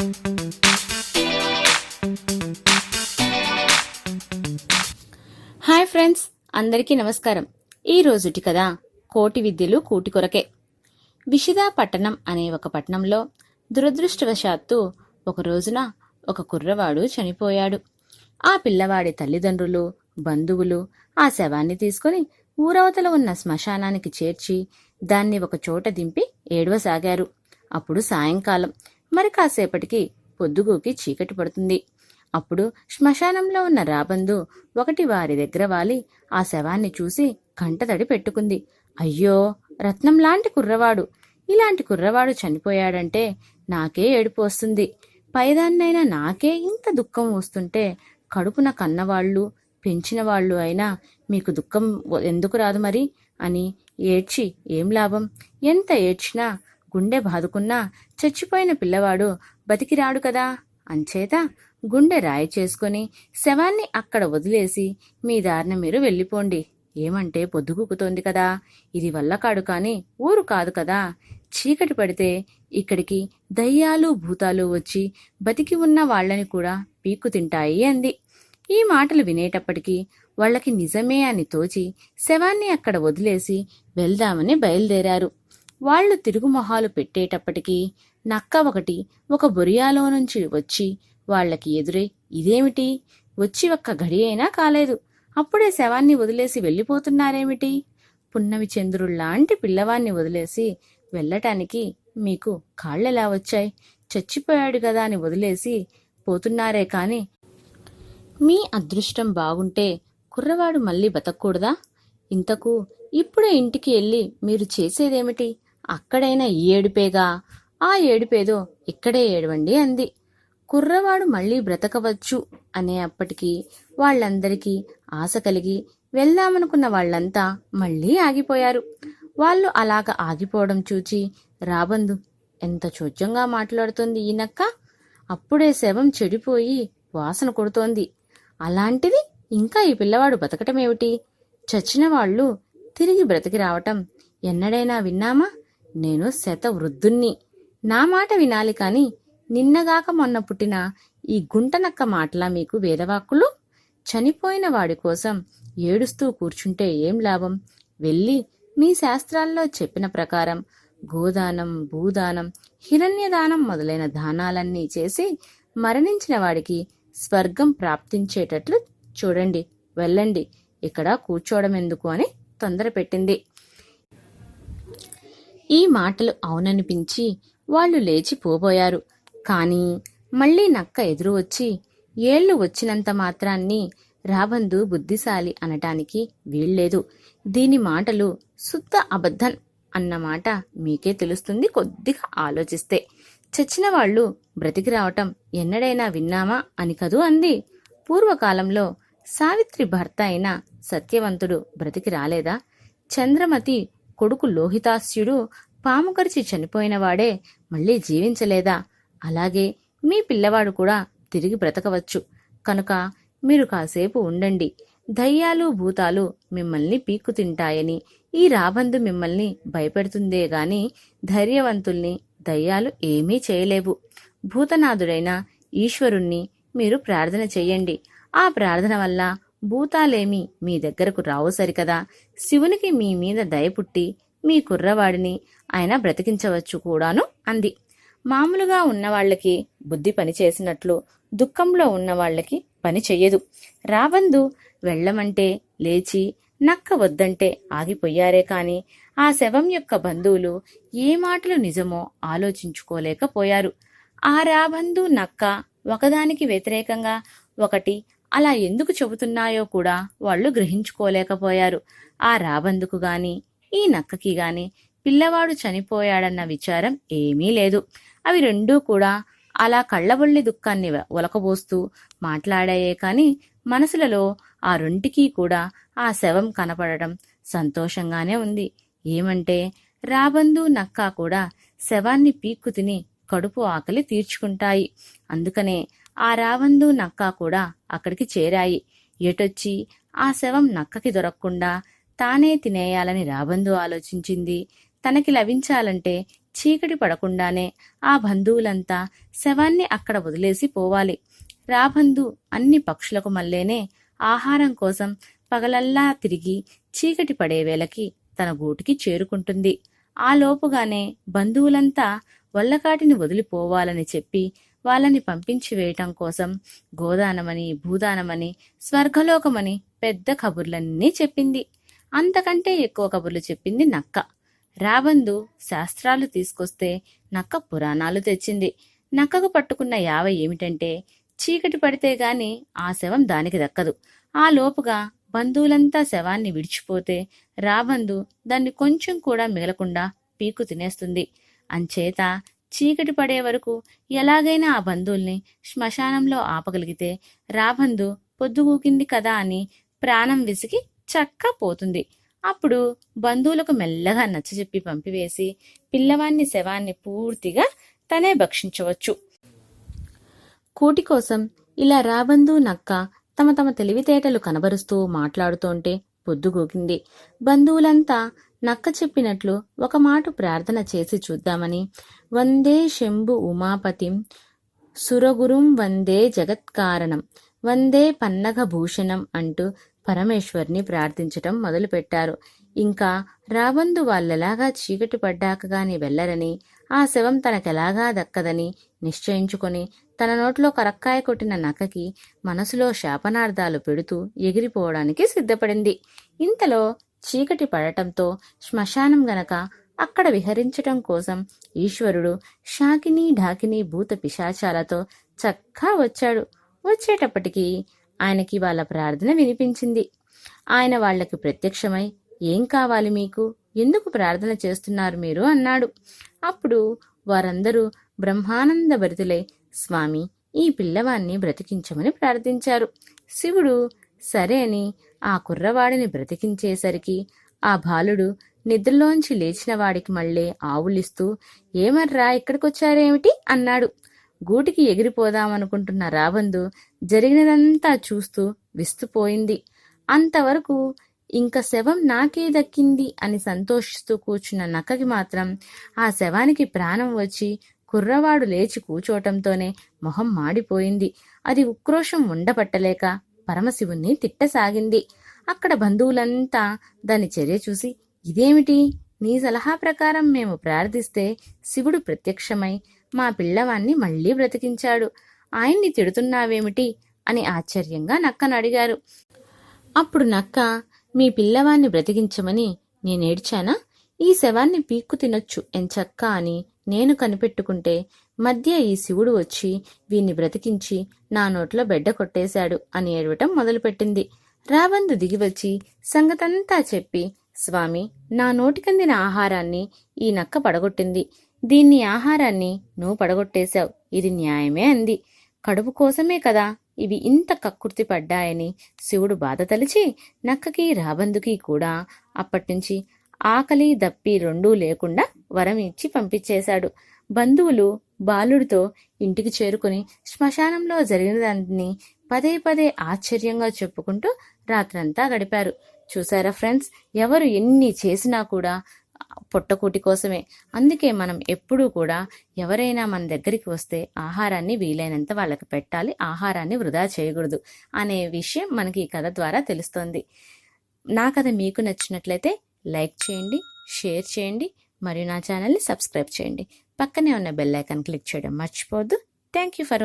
Hi friends, అందరికీ నమస్కారం. ఈ రోజుటి కథ కోటి విద్యలు కూటి కొరకే. విషిదాపట్టణం అనే ఒక పట్టణంలో దురదృష్టవశాత్తు ఒక రోజున ఒక కుర్రవాడు చనిపోయాడు. ఆ పిల్లవాడి తల్లిదండ్రులు, బంధువులు ఆ శవాన్ని తీసుకుని ఊరవతల ఉన్న శ్మశానానికి చేర్చి దాన్ని ఒక చోట దింపి ఏడవసాగారు. అప్పుడు సాయంకాలం. మరి కాసేపటికి పొద్దుగూకి చీకటి పడుతుంది. అప్పుడు శ్మశానంలో ఉన్న రాబందు ఒకటి వారి దగ్గర వాలి ఆ శవాన్ని చూసి కంటతడి పెట్టుకుంది. అయ్యో, రత్నం లాంటి కుర్రవాడు, ఇలాంటి కుర్రవాడు చనిపోయాడంటే నాకే ఏడుపు వస్తుంది. పైదాన్నైనా నాకే ఇంత దుఃఖం వస్తుంటే కడుపున కన్నవాళ్లు, పెంచిన వాళ్ళు అయినా మీకు దుఃఖం ఎందుకు రాదు మరి అని ఏడ్చి ఏం లాభం? ఎంత ఏడ్చినా గుండె బాదుకున్నా చచ్చిపోయిన పిల్లవాడు బతికిరాడు కదా. అంచేత గుండె రాయి చేసుకుని శవాన్ని అక్కడ వదిలేసి మీ దారిన మీరు వెళ్ళిపోండి. ఏమంటే పొద్దుగుకుతోంది కదా, ఇది వల్లకాడు కాని ఊరు కాదు కదా. చీకటి పడితే ఇక్కడికి దయ్యాలు భూతాలు వచ్చి బతికి ఉన్న వాళ్లని కూడా పీక్కు తింటాయి అంది. ఈ మాటలు వినేటప్పటికీ వాళ్లకి నిజమే అని తోచి శవాన్ని అక్కడ వదిలేసి వెళ్దామని బయలుదేరారు. వాళ్లు తిరుగుమొహాలు పెట్టేటప్పటికీ నక్క ఒకటి ఒక బొరియాలో నుంచి వచ్చి వాళ్లకి ఎదురై, ఇదేమిటి, వచ్చి ఒక్క గడి అయినా కాలేదు, అప్పుడే శవాన్ని వదిలేసి వెళ్ళిపోతున్నారేమిటి? పున్నమి చంద్రుళ్లాంటి పిల్లవాన్ని వదిలేసి వెళ్ళటానికి మీకు కాళ్ళెలా వచ్చాయి? చచ్చిపోయాడు కదా అని వదిలేసి పోతున్నారే కాని మీ అదృష్టం బాగుంటే కుర్రవాడు మళ్ళీ బతకూడదా? ఇంతకు ఇప్పుడే ఇంటికి వెళ్ళి మీరు చేసేదేమిటి? అక్కడైనా ఈ ఏడుపేగా, ఆ ఏడుపేదో ఇక్కడే ఏడవండి అంది. కుర్రవాడు మళ్లీ బ్రతకవచ్చు అనే అప్పటికి వాళ్లందరికీ ఆశ కలిగి వెళ్దామనుకున్న వాళ్లంతా మళ్లీ ఆగిపోయారు. వాళ్ళు అలాగ ఆగిపోవడం చూచి రాబందు, ఎంత చోద్యంగా మాట్లాడుతోంది ఈ నక్క, అప్పుడే శవం చెడిపోయి వాసన కొడుతోంది, అలాంటిది ఇంకా ఈ పిల్లవాడు బతకటమేమిటి? చచ్చిన వాళ్ళు తిరిగి బ్రతికి రావటం ఎన్నడైనా విన్నామా? నేను శతవృద్ధుణ్ణి, నా మాట వినాలి కాని నిన్నగాక మొన్న పుట్టిన ఈ గుంటనక్క మాటలా మీకు వేదవాక్కులు? చనిపోయిన వాడి కోసం ఏడుస్తూ కూర్చుంటే ఏం లాభం? వెళ్ళి మీ శాస్త్రాల్లో చెప్పిన ప్రకారం గోదానం, భూదానం, హిరణ్యదానం మొదలైన దానాలన్నీ చేసి మరణించిన వాడికి స్వర్గం ప్రాప్తించేటట్లు చూడండి, వెళ్ళండి, ఇక్కడ కూర్చోవడం ఎందుకు అని తొందర పెట్టింది. ఈ మాటలు అవుననిపించి వాళ్ళు లేచి పోబోయారు. కాని మళ్లీ నక్క ఎదురు వచ్చి, ఏళ్లు వచ్చినంత మాత్రాన్ని రాబందు బుద్ధిశాలి అనటానికి వీల్లేదు. దీని మాటలు శుద్ధ అబద్ధం అన్నమాట మీకే తెలుస్తుంది కొద్దిగా ఆలోచిస్తే. చచ్చిన వాళ్ళు బ్రతికి రావటం ఎన్నడైనా విన్నామా అని కదూ అంది. పూర్వకాలంలో సావిత్రి భర్త అయిన సత్యవంతుడు బ్రతికి రాలేదా? చంద్రమతి కొడుకు లోహితాస్యుడు పాము కరిచి చనిపోయినవాడే మళ్లీ జీవించలేదా? అలాగే మీ పిల్లవాడు కూడా తిరిగి బ్రతకవచ్చు. కనుక మీరు కాసేపు ఉండండి. దయ్యాలు భూతాలు మిమ్మల్ని పీక్కు తింటాయని ఈ రాబందు మిమ్మల్ని భయపెడుతుందే గాని ధైర్యవంతుల్ని దయ్యాలు ఏమీ చేయలేవు. భూతనాథుడైన ఈశ్వరుణ్ణి మీరు ప్రార్థన చెయ్యండి. ఆ ప్రార్థన వల్ల భూతాలేమీ మీ దగ్గరకు రావు సరికదా. శివునికి మీ మీద దయ పుట్టి మీ కుర్రవాడిని ఆయన బ్రతికించవచ్చు కూడాను అంది. మామూలుగా ఉన్నవాళ్లకి బుద్ధి పనిచేసినట్లు దుఃఖంలో ఉన్నవాళ్లకి పని చెయ్యదు. రాబందు వెళ్లమంటే లేచి, నక్క వద్దంటే ఆగిపోయారే కాని ఆ శవం యొక్క బంధువులు ఏ మాటలు నిజమో ఆలోచించుకోలేకపోయారు. ఆ రాబందు నక్క ఒకదానికి వ్యతిరేకంగా ఒకటి అలా ఎందుకు చెబుతున్నాయో కూడా వాళ్ళు గ్రహించుకోలేకపోయారు. ఆ రాబందుకు గాని ఈ నక్కకి గాని పిల్లవాడు చనిపోయాడన్న విచారం ఏమీ లేదు. అవి రెండూ కూడా అలా కళ్ళబొల్లి దుఃఖాన్ని ఒలకబోస్తూ మాట్లాడాయే కాని మనసులలో ఆ రెంటికీ కూడా ఆ శవం కనపడటం సంతోషంగానే ఉంది. ఏమంటే రాబందు నక్క కూడా శవాన్ని పీక్కు తిని కడుపు ఆకలి తీర్చుకుంటాయి. అందుకనే ఆ రాబందు నక్క కూడా అక్కడికి చేరాయి. ఎటొచ్చి ఆ శవం నక్కకి దొరకకుండా తానే తినేయాలని రాబందు ఆలోచించింది. తనకి లభించాలంటే చీకటి పడకుండానే ఆ బంధువులంతా శవాన్ని అక్కడ వదిలేసి పోవాలి. రాబందు అన్ని పక్షులకు మల్లేనే ఆహారం కోసం పగలల్లా తిరిగి చీకటి పడే వేళకి తన గూటికి చేరుకుంటుంది. ఆ లోపుగానే బంధువులంతా వల్లకాటిని వదిలిపోవాలని చెప్పి వాళ్ళని పంపించి వేయటం కోసం గోదానమని, భూదానమని, స్వర్గలోకమని పెద్ద కబుర్లన్నీ చెప్పింది. అంతకంటే ఎక్కువ కబుర్లు చెప్పింది నక్క. రాబందు శాస్త్రాలు తీసుకొస్తే నక్క పురాణాలు తెచ్చింది. నక్కకు పట్టుకున్న యావ ఏమిటంటే చీకటి పడితే గాని ఆ శవం దానికి దక్కదు. ఆ లోపుగా బంధువులంతా శవాన్ని విడిచిపోతే రాబందు దాన్ని కొంచెం కూడా మిగలకుండా పీకు తినేస్తుంది. అంచేత చీకటి పడే వరకు ఎలాగైనా ఆ బంధువుల్ని శ్మశానంలో ఆపగలిగితే రాబందు పొద్దుగూకింది కదా అని ప్రాణం విసిగి చక్కా పోతుంది. అప్పుడు బంధువులకు మెల్లగా నచ్చజెప్పి పంపివేసి పిల్లవాన్ని శవాన్ని పూర్తిగా తనే భక్షించవచ్చు. కూటి కోసం ఇలా రాబందు నక్క తమ తమ తెలివితేటలు కనబరుస్తూ మాట్లాడుతోంటే పొద్దుగూకింది. బంధువులంతా నక్క చెప్పినట్లు ఒక మాట ప్రార్థన చేసి చూద్దామని వందే శంభు ఉమాపతిం సురగురుం వందే జగత్కారణం వందే పన్నగభూషణం అంటూ పరమేశ్వర్ని ప్రార్థించటం మొదలుపెట్టారు. ఇంకా రాబందు వాళ్ళెలాగా చీకటి పడ్డాక గాని వెళ్లరని, ఆ శవం తనకెలాగా దక్కదని నిశ్చయించుకొని తన నోట్లో కరక్కాయ కొట్టిన నక్కకి మనసులో శాపనార్థాలు పెడుతూ ఎగిరిపోవడానికి సిద్ధపడింది. ఇంతలో చీకటి పడటంతో శ్మశానం గనక అక్కడ విహరించటం కోసం ఈశ్వరుడు షాకిని ఢాకిని భూత పిశాచాలతో చక్కా వచ్చాడు. వచ్చేటప్పటికి ఆయనకి వాళ్ళ ప్రార్థన వినిపించింది. ఆయన వాళ్లకి ప్రత్యక్షమై ఏం కావాలి మీకు, ఎందుకు ప్రార్థన చేస్తున్నారు మీరు అన్నాడు. అప్పుడు వారందరూ బ్రహ్మానంద భరితులై స్వామి ఈ పిల్లవాన్ని బ్రతికించమని ప్రార్థించారు. శివుడు సరే అని ఆ కుర్రవాడిని బ్రతికించేసరికి ఆ బాలుడు నిద్రలోంచి లేచిన వాడికి మళ్ళీ ఆవులిస్తూ ఏమర్రా ఇక్కడికొచ్చారేమిటి అన్నాడు. గూటికి ఎగిరిపోదామనుకుంటున్న రాబందు జరిగినదంతా చూస్తూ విస్తుపోయింది. అంతవరకు ఇంక శవం నాకే దక్కింది అని సంతోషిస్తూ కూర్చున్న నక్కకి మాత్రం ఆ శవానికి ప్రాణం వచ్చి కుర్రవాడు లేచి కూచోటంతోనే మొహం మాడిపోయింది. అది ఉక్రోషం ఉండపట్టలేక పరమశివుణ్ణి తిట్టసాగింది. అక్కడ బంధువులంతా దాని చర్య చూసి ఇదేమిటి, నీ సలహా ప్రకారం మేము ప్రార్థిస్తే శివుడు ప్రత్యక్షమై మా పిల్లవాన్ని మళ్లీ బ్రతికించాడు, ఆయన్ని తిడుతున్నావేమిటి అని ఆశ్చర్యంగా నక్కను అడిగారు. అప్పుడు నక్క మీ పిల్లవాన్ని బ్రతికించమని నేనేడ్చానా? ఈ శవాన్ని పీక్కు తినొచ్చు ఎంచక్కా అని నేను కనిపెట్టుకుంటే మధ్య ఈ శివుడు వచ్చి వీన్ని బ్రతికించి నా నోట్లో బెడ్డ కొట్టేశాడు అని ఏడవటం మొదలుపెట్టింది. రాబందు దిగివచ్చి సంగతంతా చెప్పి స్వామి నా నోటికందిన ఆహారాన్ని ఈ నక్క పడగొట్టింది, దీన్ని ఆహారాన్ని నువ్వు పడగొట్టేశావు, ఇది న్యాయమే అంది. కడుపు కోసమే కదా ఇవి ఇంత కక్కుర్తి పడ్డాయని శివుడు బాధ తలిచి నక్కకి రాబందుకి కూడా అప్పటినుంచి ఆకలి దప్పి రెండూ లేకుండా వరం ఇచ్చి పంపించేశాడు. బంధువులు బాలుడితో ఇంటికి చేరుకుని శ్మశానంలో జరిగినదాన్ని పదే పదే ఆశ్చర్యంగా చెప్పుకుంటూ రాత్రంతా గడిపారు. చూసారా ఫ్రెండ్స్, ఎవరు ఎన్ని చేసినా కూడా పొట్టకూటి కోసమే. అందుకే మనం ఎప్పుడూ కూడా ఎవరైనా మన దగ్గరికి వస్తే ఆహారాన్ని వీలైనంత వాళ్ళకి పెట్టాలి, ఆహారాన్ని వృధా చేయకూడదు అనే విషయం మనకి ఈ కథ ద్వారా తెలుస్తోంది. నా కథ మీకు నచ్చినట్లయితే లైక్ చేయండి, షేర్ చేయండి మరియు నా ఛానల్ని సబ్స్క్రైబ్ చేయండి. పక్కనే ఉన్న బెల్ ఐకాన్ క్లిక్ చేయడం మర్చిపోవద్దు. Thank you for